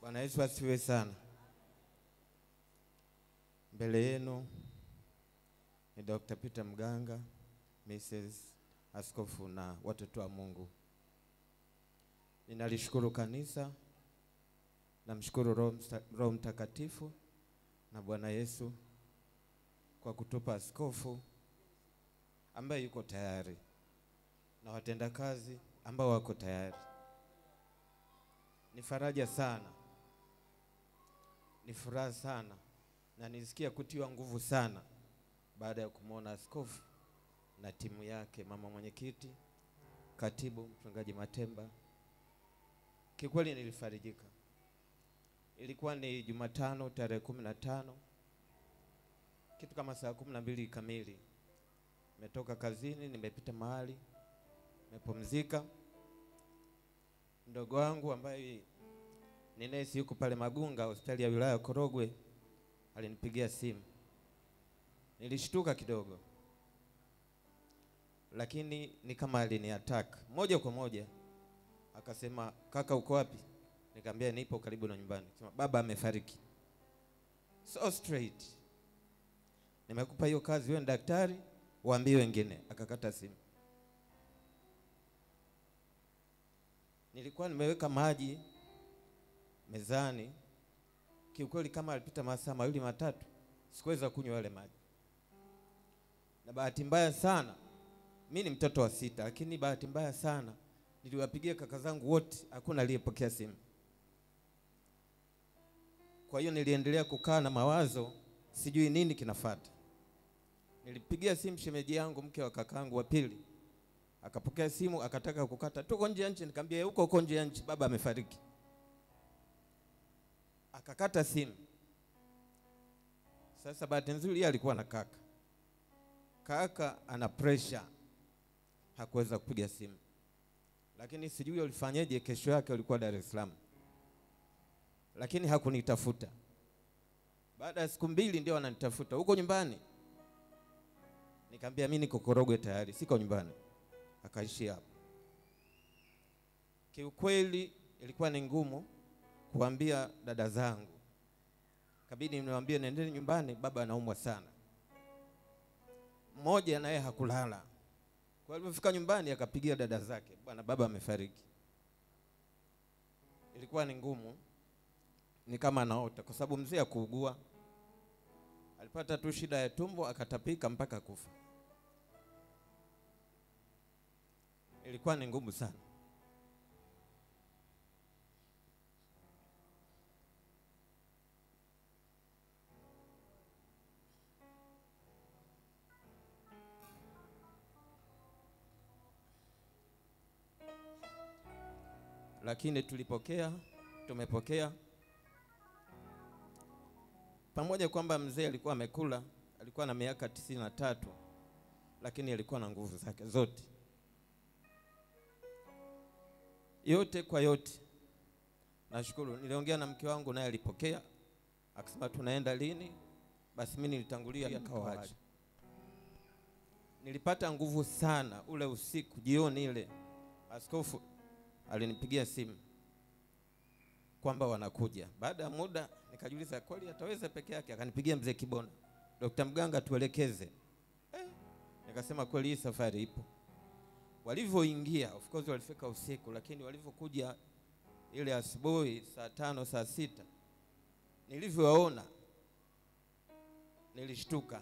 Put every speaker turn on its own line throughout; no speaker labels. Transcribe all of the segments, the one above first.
Bwana Yesu asifiwe sana. Mbele yenu ni Dr. Peter Mganga, Mrs. Askofu na watoto wa Mungu. Ninalishukuru kanisa, namshukuru Roho Mtakatifu na Bwana Yesu kwa kutupa askofu ambaye yuko tayari na watendakazi ambao wako tayari. Ni faraja sana, ni furaha sana, na nisikia kutiwa nguvu sana baada ya kumwona askofu na timu yake, mama mwenyekiti, katibu, mchungaji Matemba. Kikweli nilifarijika. Ilikuwa ni Jumatano tarehe 15, kitu kama saa 12 kamili. Nimetoka kazini, nimepita mahali, nimepumzika. Mdogo wangu ambaye ni nesi yuko pale Magunga, hospitali ya wilaya Korogwe, alinipigia simu. Nilishtuka kidogo, lakini ni kama aliniattack moja kwa moja. Akasema, kaka uko wapi? Nikamwambia nipo karibu na nyumbani. Akasema, baba amefariki. So straight. Nimekupa hiyo kazi, wewe ni daktari, waambie wengine. Akakata simu. Nilikuwa nimeweka maji mezani. Kiukweli kama alipita masaa 2-3 sikuweza kunywa yale maji. Na bahati mbaya sana, mimi ni mtoto wa 6, lakini bahati mbaya sana niliwapigia kaka zangu wote, hakuna aliyepokea simu. Kwa hiyo niliendelea kukaa na mawazo, sijui nini kinafuata. Nilipigia simu shemeji yangu, mke wa kakangu wa pili. Akapokea simu, akataka kukata. Tuko nje ya nchi. Nikamwambia huko nje ya nchi baba amefariki. Akakata simu. Sasa bahati nzuri yeye alikuwa na kaka. Kaka ana pressure, hakuweza kupiga simu. Lakini sijui ulifanyaje, kesho yake ulikuwa Dar es Salaam. Lakini hakunitafuta. Baada ya siku 2 ndio ananitafuta. Huko nyumbani? Nikamwambia mimi niko Korogwe tayari, siko nyumbani. Akaishi hapo. Kiukweli ilikuwa ni ngumu kuambia dada zangu. Kabidi niwaambie nendeni nyumbani, baba anaumwa sana. Mmoja naye hakulala. Kwa hiyo alipofika nyumbani akapigia dada zake, bwana baba amefariki. Ilikuwa ni ngumu, ni kama anaota, kwa sababu mzee akuugua. Alipata tu shida ya tumbo, akatapika mpaka kufa. Ilikuwa ni ngumu sana. Lakini tumepokea. Pamoja kwamba mzee alikuwa amekula, alikuwa na miaka 93, lakini alikuwa na nguvu zake zote. Yote kwa yote, nashukuru. Niliongea na mke wangu naye alipokea. Akasema tunaenda lini? Basi mimi nilitangulia akawaje. Nilipata nguvu sana ule usiku, jioni ile. Askofu alinipigia simu kwamba wanakuja. Baada ya muda nikajiuliza kweli ataweza peke yake? Akanipigia mzee Kibona, Dr. Mganga tuelekeze. Nikasema kweli hii safari ipo. Walivyoingia, of course walifika usiku, lakini walivyokuja ile asubuhi saa 5 saa 6, nilivyowaona nilishtuka.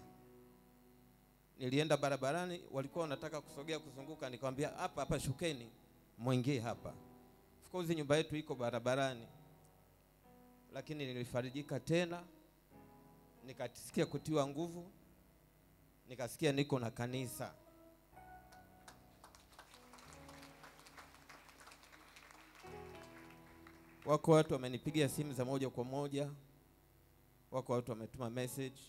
Nilienda barabarani, walikuwa wanataka kusogea kuzunguka, nikamwambia hapa shukeni muingie hapa. Of course nyumba yetu iko barabarani. Lakini nilifarijika tena, nikasikia kutiwa nguvu, nikasikia niko na kanisa. Wako watu wamenipigia simu za moja kwa moja, wako watu wametuma message.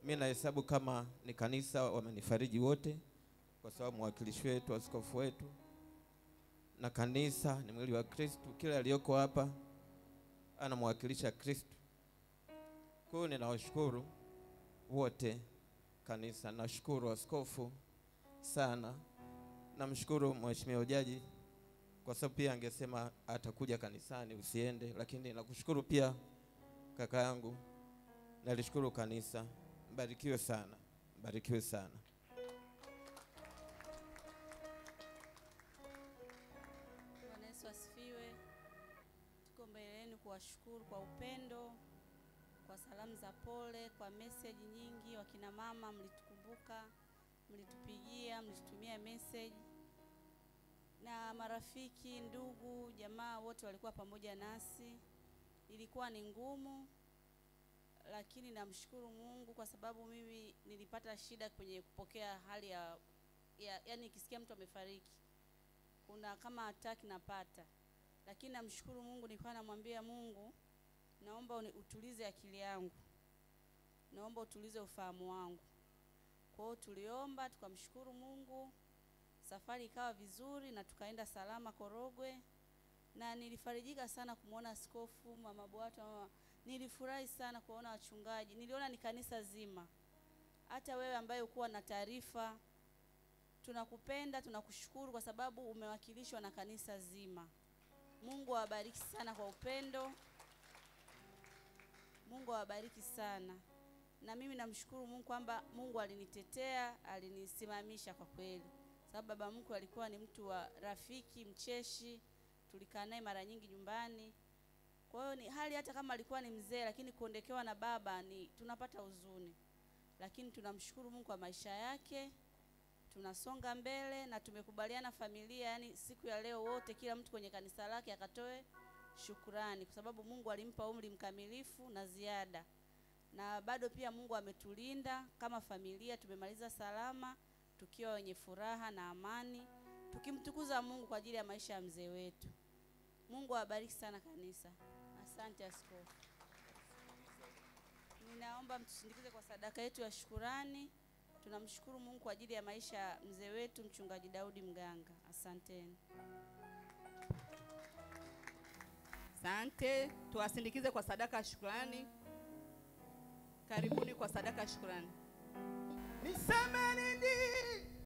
Mimi nahesabu kama ni kanisa wamenifariji wote, kwa sababu mwakilishi wetu, askofu wetu na kanisa ni mwili wa Kristo. Kila aliyoko hapa anamwakilisha Kristo. Kwa hiyo ninawashukuru wote kanisa. Nashukuru askofu sana. Namshukuru mheshimiwa jaji kwa sababu pia angesema atakuja kanisani usiende, lakini nakushukuru pia kaka yangu. Nalishukuru kanisa. Mbarikiwe sana. Mbarikiwe sana.
Bwana Yesu asifiwe. Tuko mbele yenu kuwashukuru kwa upendo, kwa salamu za pole, kwa message nyingi. Wakina mama mlitukumbuka, mlitupigia, mlitutumia message. Na marafiki, ndugu, jamaa wote walikuwa pamoja nasi. Ilikuwa ni ngumu, lakini namshukuru Mungu kwa sababu mimi nilipata shida kwenye kupokea hali yani nikisikia mtu amefariki kuna kama attack napata. Lakini namshukuru Mungu, nilikuwa namwambia Mungu, naomba utulize akili yangu, naomba utulize ufahamu wangu. Kwa hiyo tuliomba, tukamshukuru Mungu, safari ikawa vizuri na tukaenda salama Korogwe. Na nilifarijika sana kumuona askofu, mama Bwata, nilifurahi sana kuona wachungaji. Niliona ni kanisa zima. Hata wewe ambaye ukuwa na taarifa, tunakupenda, tunakushukuru kwa sababu umewakilishwa na kanisa zima. Mungu awabariki sana kwa upendo. Mungu awabariki sana. Na mimi namshukuru Mungu kwamba Mungu alinitetea, alinisimamisha kwa kweli. Sababu baba mkwe alikuwa ni mtu wa rafiki, mcheshi, tulikaa naye mara nyingi nyumbani. Kwa hiyo ni hali hata kama alikuwa ni mzee, lakini kuondokewa na baba ni tunapata huzuni. Lakini tunamshukuru Mungu kwa maisha yake. Tunasonga mbele na tumekubaliana familia, yani siku ya leo wote kila mtu kwenye kanisa lake akatoe shukrani kwa sababu Mungu alimpa umri mkamilifu na ziada. Na bado pia Mungu ametulinda kama familia, tumemaliza salama tukiwa wenye furaha na amani, tukimtukuza Mungu kwa ajili ya maisha ya mzee wetu. Mungu awabariki sana kanisa. Asante askofu. Ninaomba mtusindikize kwa sadaka yetu ya shukrani. Tunamshukuru Mungu kwa ajili ya maisha ya mzee wetu mchungaji Daudi Mganga. Asanteni.
Asante. Tuwasindikize kwa sadaka ya shukrani. Karibuni kwa sadaka ya shukrani.
Niseme nini